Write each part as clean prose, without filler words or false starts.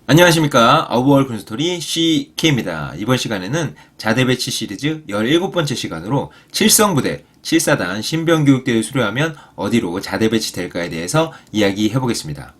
안녕하십니까. 어브월 군스토리 CK입니다. 이번 시간에는 자대 배치 시리즈 17번째 시간으로 7성부대 7사단 신병교육대를 수료하면 어디로 자대 배치될까에 대해서 이야기해 보겠습니다.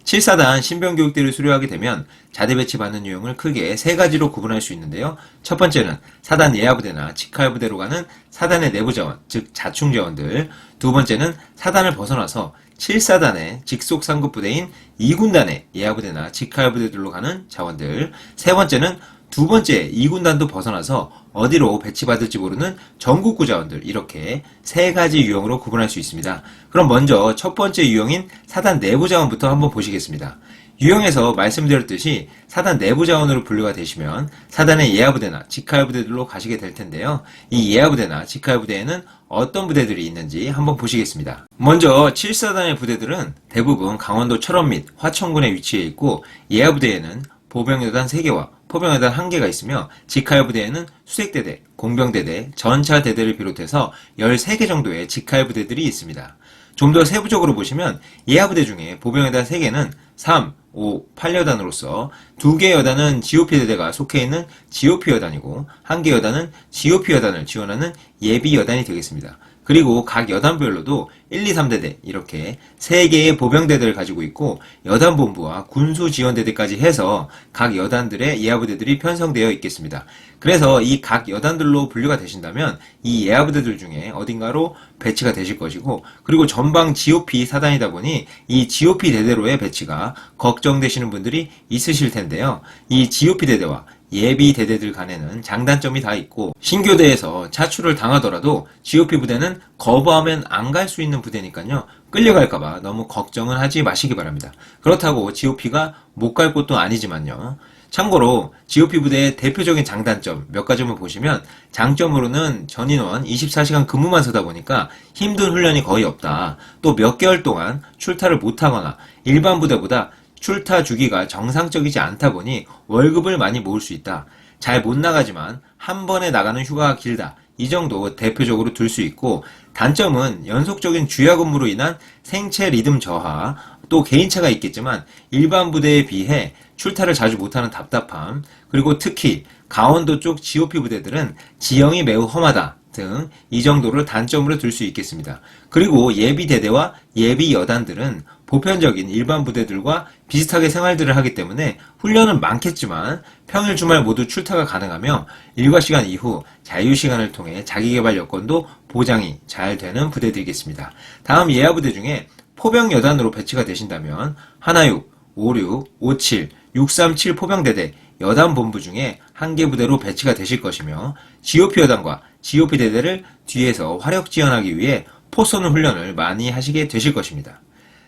7사단 신병교육대를 수료하게 되면 자대 배치 받는 유형을 크게 세 가지로 구분할 수 있는데요. 첫 번째는 사단 내야부대나 직할부대로 가는 사단의 내부자원, 즉 자충자원들. 두 번째는 사단을 벗어나서 7사단의 직속 상급부대인 2군단의 예하부대나 직할부대들로 가는 자원들. 세 번째는 두 번째 2군단도 벗어나서 어디로 배치받을지 모르는 전국구 자원들. 이렇게 세 가지 유형으로 구분할 수 있습니다. 그럼 먼저 첫 번째 유형인 사단 내부 자원부터 한번 보시겠습니다. 유형에서 말씀드렸듯이 사단 내부 자원으로 분류가 되시면 사단의 예하부대나 직할부대들로 가시게 될 텐데요. 이 예하부대나 직할부대에는 어떤 부대들이 있는지 한번 보시겠습니다. 먼저 7사단의 부대들은 대부분 강원도 철원 및 화천군에 위치해 있고, 예하부대에는 보병여단 3개와 포병여단 1개가 있으며, 직할부대에는 수색대대, 공병대대, 전차대대를 비롯해서 13개 정도의 직할부대들이 있습니다. 좀 더 세부적으로 보시면 예하부대 중에 보병여단 3개는 3, 5, 8여단으로서 2개 여단은 GOP 대대가 속해 있는 GOP 여단이고, 1개 여단은 GOP 여단을 지원하는 예비 여단이 되겠습니다. 그리고 각 여단별로도 1, 2, 3대대 이렇게 3개의 보병대대를 가지고 있고, 여단본부와 군수지원대대까지 해서 각 여단들의 예하부대들이 편성되어 있겠습니다. 그래서 이 각 여단들로 분류가 되신다면 이 예하부대들 중에 어딘가로 배치가 되실 것이고, 그리고 전방 GOP 사단이다 보니 이 GOP 대대로의 배치가 걱정되시는 분들이 있으실 텐데요. 이 GOP 대대와 예비 대대들 간에는 장단점이 다 있고, 신교대에서 차출을 당하더라도 GOP 부대는 거부하면 안 갈 수 있는 부대니까요. 끌려갈까봐 너무 걱정은 하지 마시기 바랍니다. 그렇다고 GOP가 못 갈 곳도 아니지만요. 참고로 GOP 부대의 대표적인 장단점 몇 가지만 보시면, 장점으로는 전인원 24시간 근무만 서다 보니까 힘든 훈련이 거의 없다. 또 몇 개월 동안 출타를 못하거나 일반 부대보다 출타 주기가 정상적이지 않다 보니 월급을 많이 모을 수 있다. 잘 못 나가지만 한 번에 나가는 휴가가 길다. 이 정도 대표적으로 둘 수 있고, 단점은 연속적인 주야 근무로 인한 생체 리듬 저하, 또 개인차가 있겠지만 일반 부대에 비해 출타를 자주 못하는 답답함, 그리고 특히 강원도 쪽 GOP 부대들은 지형이 매우 험하다 등 이 정도를 단점으로 들 수 있겠습니다. 그리고 예비 대대와 예비 여단들은 보편적인 일반 부대들과 비슷하게 생활들을 하기 때문에 훈련은 많겠지만 평일 주말 모두 출타가 가능하며 일과 시간 이후 자유시간을 통해 자기개발 여건도 보장이 잘 되는 부대들이겠습니다. 다음 예하부대 중에 포병여단으로 배치가 되신다면 하나육, 56, 57, 637 포병대대 여단본부 중에 한 개 부대로 배치가 되실 것이며, GOP 여단과 GOP 대대를 뒤에서 화력 지원하기 위해 포 쏘는 훈련을 많이 하시게 되실 것입니다.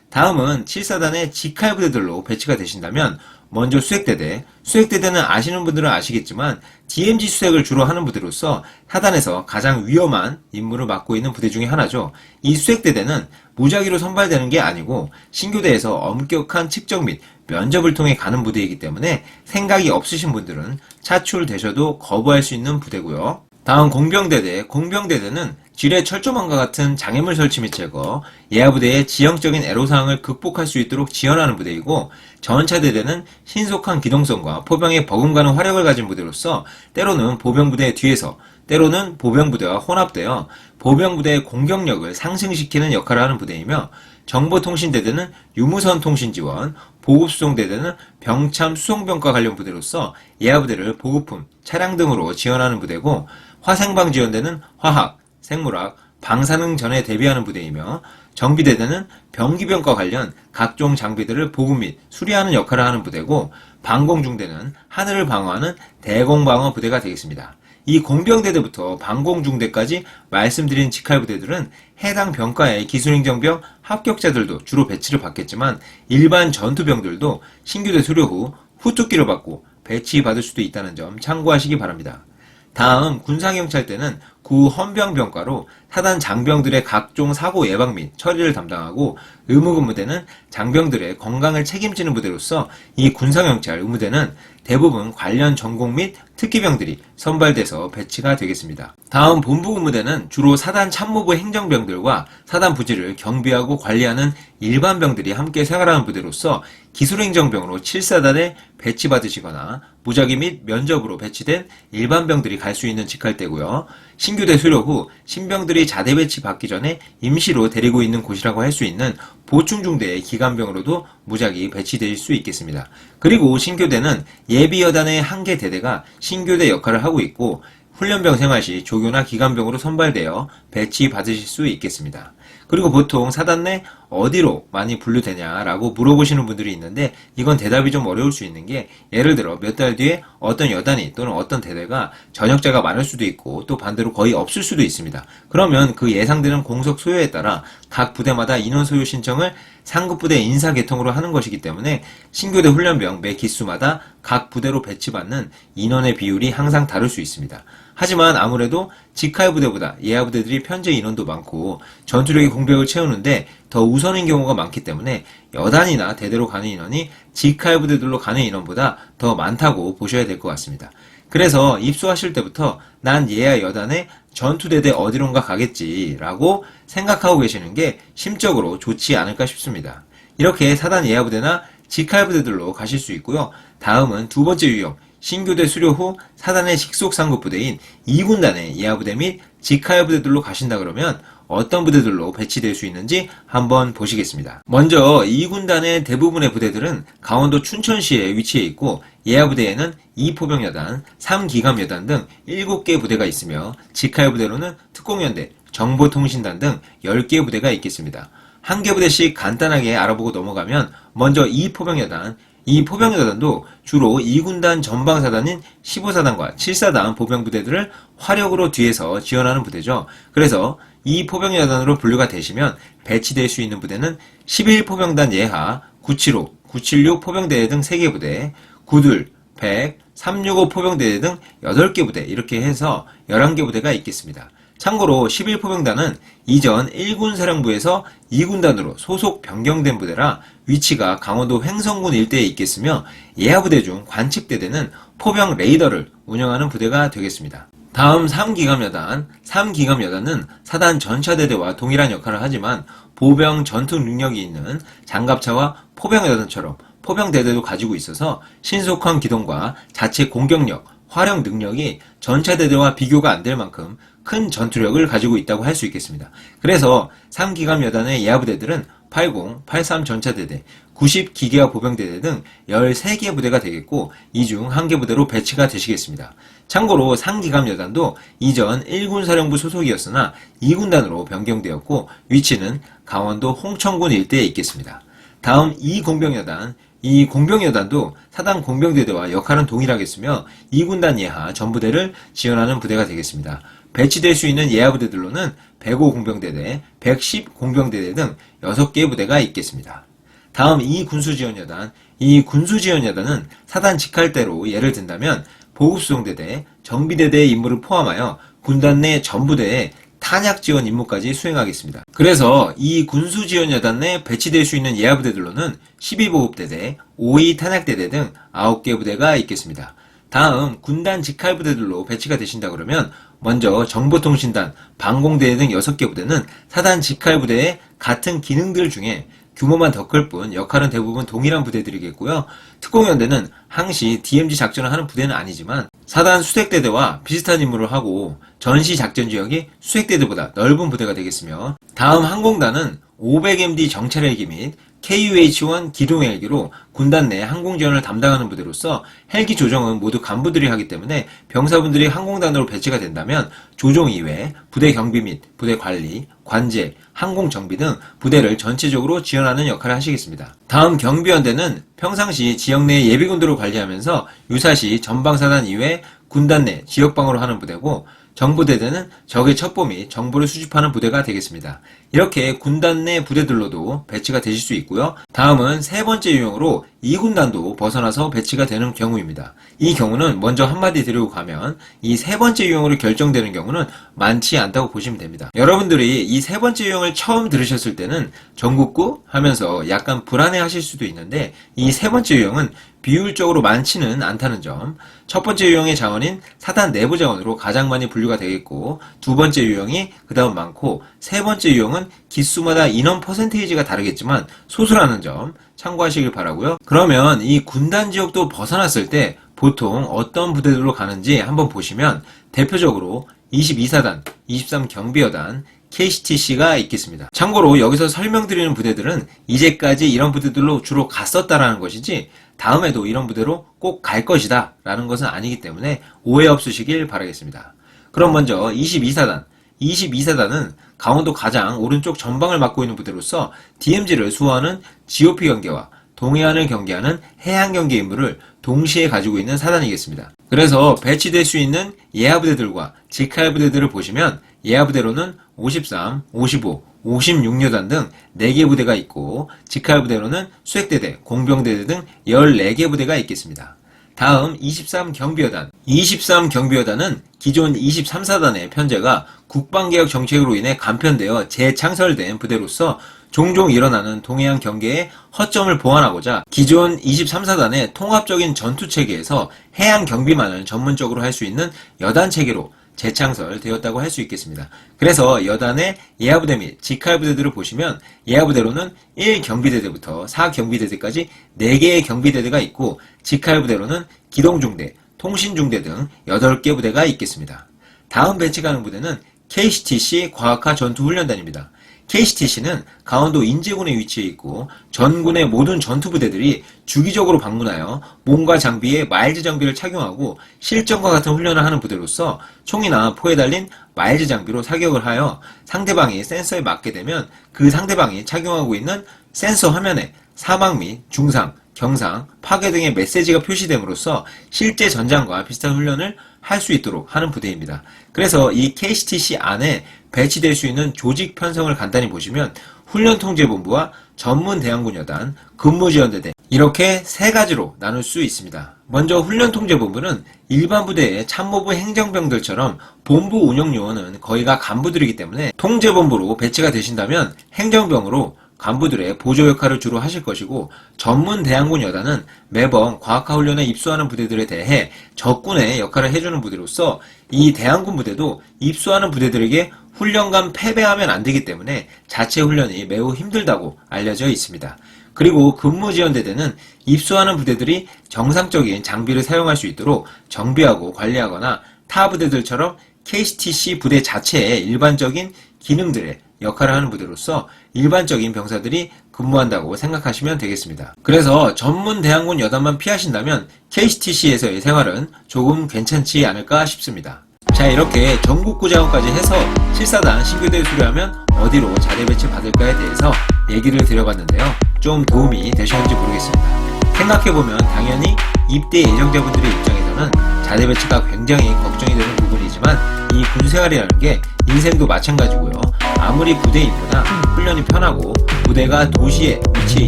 다음은 7사단의 직할부대들로 배치가 되신다면, 먼저 수색대대. 수색대대는 아시는 분들은 아시겠지만 DMZ 수색을 주로 하는 부대로서 사단에서 가장 위험한 임무를 맡고 있는 부대 중에 하나죠. 이 수색대대는 무작위로 선발되는 게 아니고 신교대에서 엄격한 측정 및 면접을 통해 가는 부대이기 때문에 생각이 없으신 분들은 차출되셔도 거부할 수 있는 부대고요. 다음 공병대대. 공병대대는 지뢰 철조망과 같은 장애물 설치 및 제거, 예하부대의 지형적인 애로사항을 극복할 수 있도록 지원하는 부대이고, 전차대대는 신속한 기동성과 포병의 버금가는 화력을 가진 부대로서 때로는 보병부대 뒤에서, 때로는 보병부대와 혼합되어 보병부대의 공격력을 상승시키는 역할을 하는 부대이며, 정보통신대대는 유무선 통신 지원, 보급수송대대는 병참 수송병과 관련 부대로서 예하부대를 보급품, 차량 등으로 지원하는 부대고, 화생방 지원대는 화학, 생물학, 방사능 전에 대비하는 부대이며, 정비대대는 병기병과 관련 각종 장비들을 보급 및 수리하는 역할을 하는 부대고, 방공중대는 하늘을 방어하는 대공방어 부대가 되겠습니다. 이 공병대대부터 방공중대까지 말씀드린 직할부대들은 해당 병과의 기술행정병 합격자들도 주로 배치를 받겠지만, 일반 전투병들도 신규대 수료 후 후투기를 받고 배치받을 수도 있다는 점 참고하시기 바랍니다. 다음 군사경찰대는 구 헌병병과로 사단 장병들의 각종 사고 예방 및 처리를 담당하고, 의무근무대는 장병들의 건강을 책임지는 부대로서 이 군사경찰 의무대는 대부분 관련 전공 및 특기병들이 선발돼서 배치가 되겠습니다. 다음 본부근무대는 주로 사단 참모부 행정병들과 사단 부지를 경비하고 관리하는 일반병들이 함께 생활하는 부대로서 기술행정병으로 7사단에 배치받으시거나 무작위 및 면접으로 배치된 일반병들이 갈 수 있는 직할대고요. 신규대 수료 후 신병들이 자대 배치 받기 전에 임시로 데리고 있는 곳이라고 할 수 있는 보충중대의 기간병으로도 무작위 배치될 수 있겠습니다. 그리고 신교대는 예비여단의 한 개 대대가 신교대 역할을 하고 있고, 훈련병 생활 시 조교나 기간병으로 선발되어 배치받으실 수 있겠습니다. 그리고 보통 사단 내 어디로 많이 분류되냐라고 물어보시는 분들이 있는데, 이건 대답이 좀 어려울 수 있는 게, 예를 들어 몇 달 뒤에 어떤 여단이 또는 어떤 대대가 전역자가 많을 수도 있고 또 반대로 거의 없을 수도 있습니다. 그러면 그 예상되는 공석 소요에 따라 각 부대마다 인원 소요 신청을 상급부대 인사계통으로 하는 것이기 때문에 신교대 훈련병 매 기수마다 각 부대로 배치받는 인원의 비율이 항상 다를 수 있습니다. 하지만 아무래도 직할 부대보다 예하 부대들이 편제 인원도 많고 전투력의 공백을 채우는데 더 우선인 경우가 많기 때문에 여단이나 대대로 가는 인원이 직할 부대들로 가는 인원보다 더 많다고 보셔야 될 것 같습니다. 그래서 입소하실 때부터 난 예하 여단의 전투대대 어디론가 가겠지라고 생각하고 계시는 게 심적으로 좋지 않을까 싶습니다. 이렇게 사단 예하 부대나 직할 부대들로 가실 수 있고요. 다음은 두 번째 유형, 신교대 수료 후 사단의 직속 상급 부대인 2군단의 예하 부대 및 직하여 부대들로 가신다 그러면 어떤 부대들로 배치될 수 있는지 한번 보시겠습니다. 먼저 2군단의 대부분의 부대들은 강원도 춘천시에 위치해 있고, 예하 부대에는 2포병여단, 3기갑여단 등 7개 부대가 있으며, 직하여 부대로는 특공연대, 정보통신단 등 10개 부대가 있겠습니다. 한 개 부대씩 간단하게 알아보고 넘어가면, 먼저 2포병여단, 이 포병여단도 주로 2군단 전방사단인 15사단과 7사단 보병부대들을 화력으로 뒤에서 지원하는 부대죠. 그래서 이 포병여단으로 분류가 되시면 배치될 수 있는 부대는 11포병단 예하, 975, 976 포병대대 등 3개 부대, 92, 100, 365 포병대대 등 8개 부대, 이렇게 해서 11개 부대가 있겠습니다. 참고로 11포병단은 이전 1군 사령부에서 2군단으로 소속 변경된 부대라 위치가 강원도 횡성군 일대에 있겠으며, 예하부대 중 관측대대는 포병 레이더를 운영하는 부대가 되겠습니다. 다음 3기갑여단, 3기갑여단은 사단 전차대대와 동일한 역할을 하지만 보병 전투 능력이 있는 장갑차와 포병여단처럼 포병대대도 가지고 있어서 신속한 기동과 자체 공격력, 화력 능력이 전차대대와 비교가 안 될 만큼 큰 전투력을 가지고 있다고 할 수 있겠습니다. 그래서 3기갑여단의 예하부대들은 80, 83 전차대대, 90 기계화 보병대대 등 13개 부대가 되겠고, 이 중 1개 부대로 배치가 되시겠습니다. 참고로 3기갑여단도 이전 1군 사령부 소속이었으나 2군단으로 변경되었고, 위치는 강원도 홍천군 일대에 있겠습니다. 다음 2공병여단, 이 공병여단도 사단 공병대대와 역할은 동일하겠으며 2군단 예하 전부대를 지원하는 부대가 되겠습니다. 배치될 수 있는 예하 부대들로는 105 공병대대, 110 공병대대 등 6개의 부대가 있겠습니다. 다음 2군수지원여단, 이 군수지원여단은 사단 직할대로 예를 든다면 보급수송대대, 정비대대의 임무를 포함하여 군단 내 전부대에 탄약 지원 임무까지 수행하겠습니다. 그래서 이 군수지원여단 내 배치될 수 있는 예하부대들로는 12보급대대, 5위 탄약대대 등 9개 부대가 있겠습니다. 다음 군단 직할부대들로 배치가 되신다 그러면 먼저 정보통신단, 방공대대 등 6개 부대는 사단 직할부대의 같은 기능들 중에 규모만 더 클 뿐 역할은 대부분 동일한 부대들이겠고요. 특공연대는 항시 DMZ 작전을 하는 부대는 아니지만 사단 수색대대와 비슷한 임무를 하고 전시 작전 지역이 수색대대보다 넓은 부대가 되겠으며, 다음 항공단은 500MD 정찰 헬기 및 KUH-1 기동 헬기로 군단 내 항공 지원을 담당하는 부대로서 헬기 조정은 모두 간부들이 하기 때문에 병사분들이 항공단으로 배치가 된다면 조종 이외 부대 경비 및 부대 관리, 관제, 항공 정비 등 부대를 전체적으로 지원하는 역할을 하시겠습니다. 다음 경비연대는 평상시 지역 내 예비군들을 관리하면서 유사시 전방사단 이외 군단 내 지역방어를 하는 부대고, 정보대대는 적의 첩보 및 정보를 수집하는 부대가 되겠습니다. 이렇게 군단 내 부대들로도 배치가 되실 수 있고요. 다음은 세 번째 유형으로 2군단도 벗어나서 배치가 되는 경우입니다. 이 경우는 먼저 한마디 드리고 가면 이 세 번째 유형으로 결정되는 경우는 많지 않다고 보시면 됩니다. 여러분들이 이 세 번째 유형을 처음 들으셨을 때는 전국구 하면서 약간 불안해 하실 수도 있는데 이 세 번째 유형은 비율적으로 많지는 않다는 점, 첫 번째 유형의 자원인 사단 내부 자원으로 가장 많이 분류가 되겠고, 두 번째 유형이 그 다음 많고, 세 번째 유형은 기수마다 인원 퍼센테이지가 다르겠지만 소수라는 점 참고하시길 바라고요. 그러면 이 군단 지역도 벗어났을 때 보통 어떤 부대들로 가는지 한번 보시면 대표적으로 22사단, 23경비여단, KCTC가 있겠습니다. 참고로 여기서 설명드리는 부대들은 이제까지 이런 부대들로 주로 갔었다라는 것이지 다음에도 이런 부대로 꼭 갈 것이다 라는 것은 아니기 때문에 오해 없으시길 바라겠습니다. 그럼 먼저 22사단. 22사단은 강원도 가장 오른쪽 전방을 맡고 있는 부대로서 DMZ를 수호하는 GOP 경계와 동해안을 경계하는 해안 경계 임무를 동시에 가지고 있는 사단이겠습니다. 그래서 배치될 수 있는 예하 부대들과 직할 부대들을 보시면 예하 부대로는 53, 55, 56여단 등 4개 부대가 있고 직할 부대로는 수색대대, 공병대대 등 14개 부대가 있겠습니다. 다음 23경비여단. 23경비여단은 기존 23사단의 편제가 국방개혁 정책으로 인해 간편되어 재창설된 부대로서 종종 일어나는 동해안 경계의 허점을 보완하고자 기존 23사단의 통합적인 전투체계에서 해양 경비만을 전문적으로 할 수 있는 여단체계로 재창설되었다고 할 수 있겠습니다. 그래서 여단의 예하부대 및 직할부대들을 보시면 예하부대로는 1경비대대부터 4경비대대까지 4개의 경비대대가 있고 직할부대로는 기동중대, 통신중대 등 8개 부대가 있겠습니다. 다음 배치가는 부대는 KCTC 과학화 전투훈련단입니다. KCTC는 강원도 인제군에 위치해 있고 전군의 모든 전투부대들이 주기적으로 방문하여 몸과 장비에 마일즈 장비를 착용하고 실전과 같은 훈련을 하는 부대로서 총이나 포에 달린 마일즈 장비로 사격을 하여 상대방이 센서에 맞게 되면 그 상대방이 착용하고 있는 센서 화면에 사망 및 중상, 경상, 파괴 등의 메시지가 표시됨으로써 실제 전장과 비슷한 훈련을 할 수 있도록 하는 부대입니다. 그래서 이 KCTC 안에 배치될 수 있는 조직 편성을 간단히 보시면 훈련통제본부와 전문대항군여단, 근무지원대대 이렇게 세 가지로 나눌 수 있습니다. 먼저 훈련통제본부는 일반 부대의 참모부 행정병들처럼 본부 운영요원은 거의가 간부들이기 때문에 통제본부로 배치가 되신다면 행정병으로 간부들의 보조 역할을 주로 하실 것이고 전문 대항군 여단은 매번 과학화 훈련에 입소하는 부대들에 대해 적군의 역할을 해주는 부대로서 이 대항군 부대도 입소하는 부대들에게 훈련간 패배하면 안 되기 때문에 자체 훈련이 매우 힘들다고 알려져 있습니다. 그리고 근무지원대대는 입소하는 부대들이 정상적인 장비를 사용할 수 있도록 정비하고 관리하거나 타 부대들처럼 KCTC 부대 자체의 일반적인 기능들의 역할을 하는 부대로서 일반적인 병사들이 근무한다고 생각하시면 되겠습니다. 그래서 전문 대항군 여단만 피하신다면 KCTC에서의 생활은 조금 괜찮지 않을까 싶습니다. 자, 이렇게 전국구 자원까지 해서 7사단 신규대에 수료하면 어디로 자대 배치 받을까에 대해서 얘기를 드려봤는데요. 좀 도움이 되셨는지 모르겠습니다. 생각해보면 당연히 입대 예정자분들의 입장에서는 자대 배치가 굉장히 걱정이 되는 부분이지만 이 군생활이라는 게 인생도 마찬가지고요. 아무리 부대 임무나 훈련이 편하고 부대가 도시에 위치해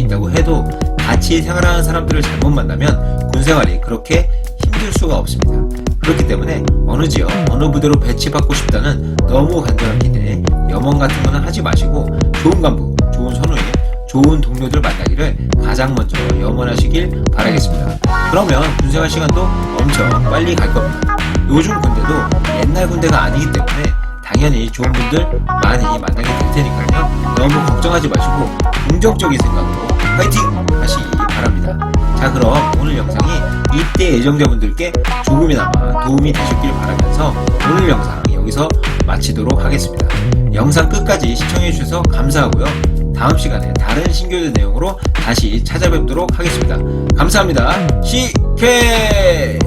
있다고 해도 같이 생활하는 사람들을 잘못 만나면 군생활이 그렇게 힘들 수가 없습니다. 그렇기 때문에 어느 지역, 어느 부대로 배치받고 싶다는 너무 간절한 기대, 염원 같은 거는 하지 마시고 좋은 간부, 좋은 선후임, 좋은 동료들 만나기를 가장 먼저 염원하시길 바라겠습니다. 그러면 군생활 시간도 엄청 빨리 갈 겁니다. 요즘 군대도 옛날 군대가 아니기 때문에 당연히 좋은 분들 많이 만나게 될 테니까요. 너무 걱정하지 마시고 긍정적인 생각으로 파이팅 하시기 바랍니다. 자, 그럼 오늘 영상이 입대 예정자분들께 조금이나마 도움이 되셨길 바라면서 오늘 영상 여기서 마치도록 하겠습니다. 영상 끝까지 시청해주셔서 감사하고요. 다음 시간에 다른 신교대 내용으로 다시 찾아뵙도록 하겠습니다. 감사합니다. 시케!